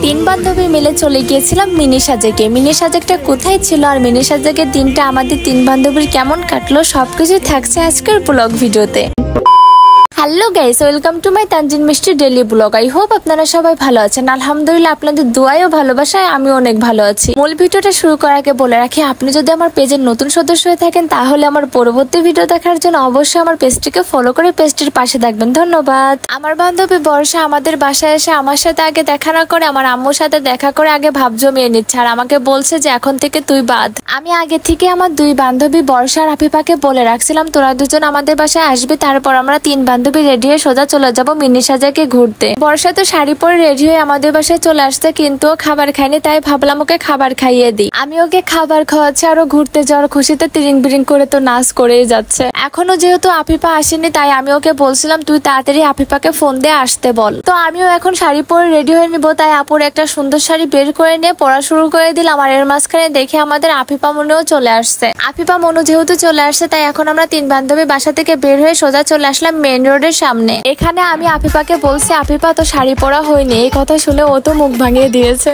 তিন বান্ধবী মিলে চলে গিয়েছিলাম মিনি সাজেকে। মিনি সাজেকটা কোথায় ছিল আর মিনি সাজেকের দিনটা আমাদের তিন বান্ধবীর কেমন কাটলো সবকিছু থাকছে আজকের ব্লগ ভিডিওতে। Hello guys, welcome to my Tanzin Mishti daily blog. I hope আপনারা সবাই ভালো আছেন। আলহামদুলিল্লাহ আপনাদের দোয়ায় ও ভালোবাসায় আমি অনেক ভালো আছি। মূল ভিডিওটা শুরু করার আগে বলে রাখি, আপনি যদি আমার পেজের নতুন সদস্য হয়ে থাকেন তাহলে আমার পরবর্তী ভিডিও দেখার জন্য অবশ্যই আমার পেজটিকে ফলো করে পেজটির পাশে থাকবেন। ধন্যবাদ। আমার বান্ধবী বর্ষা আমাদের বাসায় এসে আমার সাথে আগে দেখা না করে আমার আম্মুর সাথে দেখা করে আগে ভাব জমিয়ে নিচ্ছে আর আমাকে বলছে যে এখন থেকে তুই বাদ। আমি আগে থেকে আমার দুই বান্ধবী বর্ষা আর আফিফাকে বলে রাখছিলাম তোরা দুজন আমাদের বাসায় আসবি, তারপর আমরা তিন বান্ধবী রেডি হয়ে সোজা চলে যাব মিনি সাজেকে ঘুরতে। বর্ষা তো শাড়ি পরে রেডি হয়ে আমাদের বাসায় চলে আসছে, কিন্তু ও খাবার খায়নি, তাই ভাবলাম ওকে খাবার খাইয়ে দিই। আমি ওকে খাবার খাওয়াচ্ছি আর ও ঘুরতে যাওয়ার খুশিতে তিরিং বিরিং করে তো নাচ করেই যাচ্ছে। এখনো যেহেতু আফিফা আসেনি তাই আমি ওকে বলছিলাম তুই তাড়াতাড়ি আফিফাকে ফোন দিয়ে আসতে বল। তো আমিও এখন শাড়ি পরে রেডি হয়ে নিবো, তাই আপুর একটা সুন্দর শাড়ি বের করে নিয়ে পড়া শুরু করে দিলাম। আর এর মাঝখানে দেখে আমাদের আফিফা মনুও চলে আসছে। আফিফা মনু যেহেতু চলে আসছে তাই এখন আমরা তিন বান্ধবী বাসা থেকে বের হয়ে সোজা চলে আসলাম মেইন রোডের সামনে। এখানে আমি আফিফাকে বলছি আফিফা তো শাড়ি পরা হয়নি। এই কথা শুনে ও তো মুখ ভাঙিয়ে দিয়েছে।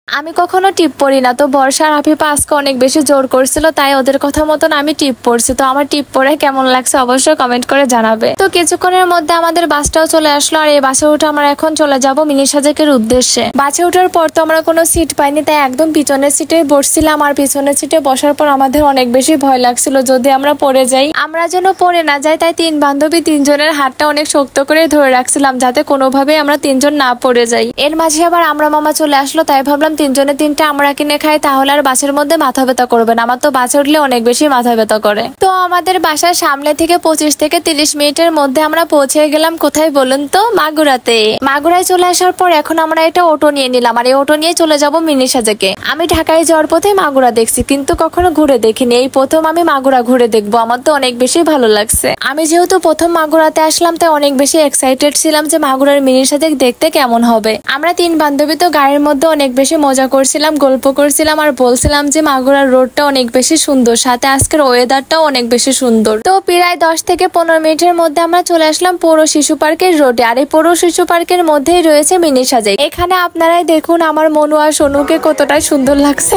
আমি কখনো টিপ পরি না, তো বর্ষা আর আফিফা আজকে অনেক বেশি জোর করছিল তাই ওদের কথা মতন আমি টিপ পরছি। তো আমার টিপ পরে কেমন লাগছে অবশ্যই কমেন্ট করে জানাবে। তো কিছুক্ষণের মধ্যে আমাদের বাসটাও চলে আসলো আর এই বাসে উঠে আমরা এখন চলে যাব মিনি সাজেকের উদ্দেশ্যে। বাসে ওঠার পর তো আমরা কোনো সিট পাইনি, তাই একদম পিছনের সিটে বসছিলাম। আর পিছনের সিটে বসার পর আমাদের অনেক বেশি ভয় লাগছিল যদি আমরা পড়ে যাই, আমরা যেন পড়ে না যাই। তাই তিন বান্ধবী তিনজনের হাতটা অনেক শক্ত করে ধরে রাখছিলাম যাতে কোনোভাবেই আমরা তিনজন না পড়ে যাই। এর মাঝে আবার আমরা মামা চলে আসলো, তাই ভাবলাম তিনজনে তিনটা আমরা কিনে খাই, তাহলে আর বাসের মধ্যে মাথা ব্যথা করবে না। আমার তো বাসে উঠলে অনেক বেশি মাথা ব্যথা করে। তো আমাদের বাসার সামনে থেকে 25 থেকে 30 মিনিটের মধ্যে আমরা পৌঁছে গেলাম কোথায় বলুন তো, মাগুরাতে। মাগুরায় চলে আসার পর এখন আমরা একটা অটো নিয়ে নিলাম আর এই অটো নিয়ে চলে যাব মিনি সাজেকে। আমি ঢাকায় যাওয়ার পথে মাগুরা দেখছি কিন্তু কখনো ঘুরে দেখিনি, এই প্রথম আমি মাগুরা ঘুরে দেখবো। আমার তো অনেক বেশি ভালো লাগছে। আমি যেহেতু প্রথম মাগুরাতে আসলাম তাই অনেক বেশি এক্সাইটেড ছিলাম যে মাগুরার মিনি সাজেক দেখতে কেমন হবে। আমরা তিন বান্ধবী তো গাড়ির মধ্যে অনেক বেশি মজা করছিলাম, গল্প করছিলাম আর বলছিলাম যে মাগুরার রোডটা অনেক বেশি সুন্দর, সাথে আজকের ওয়েদারটাও অনেক বেশি সুন্দর। তো প্রায় 10 থেকে 15 মিনিটের মধ্যে আমরা চলে আসলাম পৌর শিশু পার্কের রোডে। আর এই পৌর শিশু পার্কের মধ্যেই রয়েছে মিনি সাজেক। এখানে আপনারাই দেখুন আমার মনু আর সোনুকে কতটাই সুন্দর লাগছে।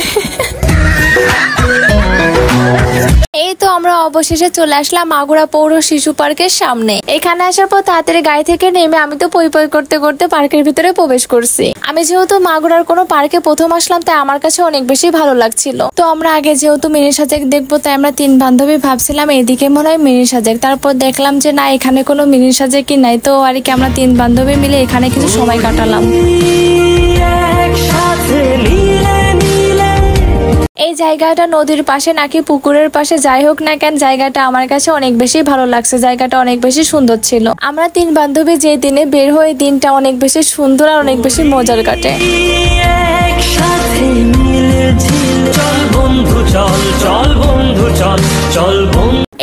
এই তো আমরা অবশেষে চলে আসলাম মাগুরা পৌর শিশু পার্কের সামনে। এখানে আসার পর তাড়াতাড়ি গাড়ি থেকে নেমে আমি তো পই পই করতে করতে পার্কের ভিতরে প্রবেশ করছি। আমি যেহেতু মাগুরার কোনো পার্কে প্রথম আসলাম তাই আমার কাছে অনেক বেশি ভালো লাগছিল। তো আমরা আগে যেহেতু মিনি সাজেক দেখবো তাই আমরা তিন বান্ধবী ভাবছিলাম এইদিকে মনে হয় মিনি সাজেক, তারপর দেখলাম যে না এখানে কোনো মিনি সাজেকই নাই। তো আর কি আমরা তিন বান্ধবী মিলে এখানে কিছু সময় কাটালাম। এই জায়গাটা নদীর পাশে নাকি পুকুরের পাশে, যাই হোক না কেন জায়গাটা আমার কাছে অনেক বেশি ভালো লাগছে। জায়গাটা অনেক বেশি সুন্দর ছিল। আমরা তিন বান্ধবী যে দিনে বের হয়ে দিনটা অনেক বেশি সুন্দর আর অনেক বেশি মজার কাটে।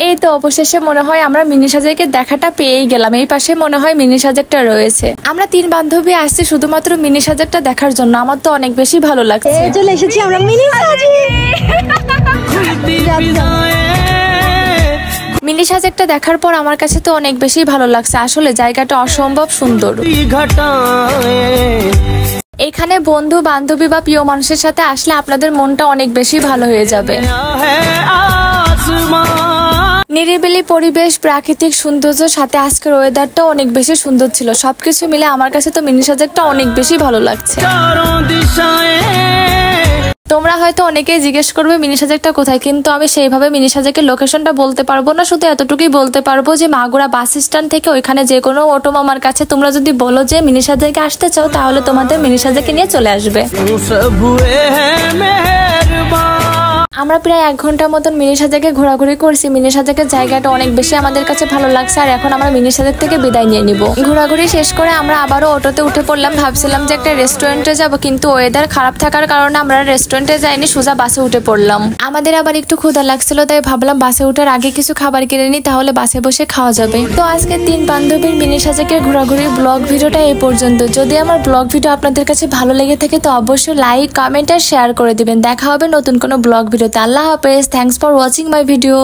এই তো অবশেষে মনে হয় আমরা মিনি সাজেকের দেখাটা পেয়েই গেলাম। এই পাশে মনে হয় মিনি সাজেকটা রয়েছে। আমরা তিন বান্ধবী আসছি শুধুমাত্র মিনি সাজেকটা দেখার জন্য। আমার তো অনেক বেশি ভালো লাগছে। চলে এসেছি আমরা মিনি সাজেক। মিনি সাজেকটা দেখার পর আমার কাছে তো অনেক বেশি ভালো লাগছে। আসলে জায়গাটা অসম্ভব সুন্দর। এখানে বন্ধু বান্ধবী বা প্রিয় মানুষের সাথে আসলে আপনাদের মনটা অনেক বেশি ভালো হয়ে যাবে। নিরিবিলি পরিবেশ, প্রাকৃতিক সৌন্দর্য, সাথে আজকের ওয়েদারটা অনেক বেশি সুন্দর ছিল। সবকিছু মিলে আমার কাছে তো মিনি সাজেকটা অনেক বেশি ভালো লাগছে। তোমরা হয়তো অনেকেই জিজ্ঞেস করবে মিনি সাজেকটা কোথায়, কিন্তু আমি সেইভাবে মিনি সাজেকের লোকেশনটা বলতে পারবো না। শুধু এতটুকুই বলতে পারবো যে মাগুরা বাস স্ট্যান্ড থেকে ওইখানে যে কোনো অটো মামার কাছে তোমরা যদি বলো যে মিনি সাজেকে আসতে চাও তাহলে তোমাদের মিনি সাজেকে নিয়ে চলে আসবে। আমরা প্রায় 1 ঘন্টার মতন মিনি সাজেকে ঘোরাঘুরি করছি। মিনি সাজেকের জায়গাটা অনেক বেশি আমাদের কাছে ভালো লাগছে আর এখন আমরা মিনি সাজেক থেকে বিদায় নিয়ে নিব। ঘোরাঘুরি শেষ করে আমরা আবারও অটোতে উঠে পড়লাম। ভাবছিলাম যে একটা রেস্টুরেন্টে যাব, কিন্তু ওয়েদার খারাপ থাকার কারণে আমরা রেস্টুরেন্টে যাইনি, সোজা বাসে উঠে পড়লাম। আমাদের আবার একটু ক্ষুধা লাগছিল তাই ভাবলাম বাসে উঠার আগে কিছু খাবার কিনে নিই, তাহলে বাসে বসে খাওয়া যাবে। তো আজকে তিন বান্ধবীর মিনি সাজেকের ঘোরাঘুরির ব্লগ ভিডিওটা এই পর্যন্ত। যদি আমার ব্লগ ভিডিও আপনাদের কাছে ভালো লেগে থাকে তো অবশ্যই লাইক, কমেন্ট আর শেয়ার করে দিবেন। দেখা হবে নতুন কোনো ব্লগ ভিডিওতে। আল্লাহ হাফেজ। Thanks for watching my video.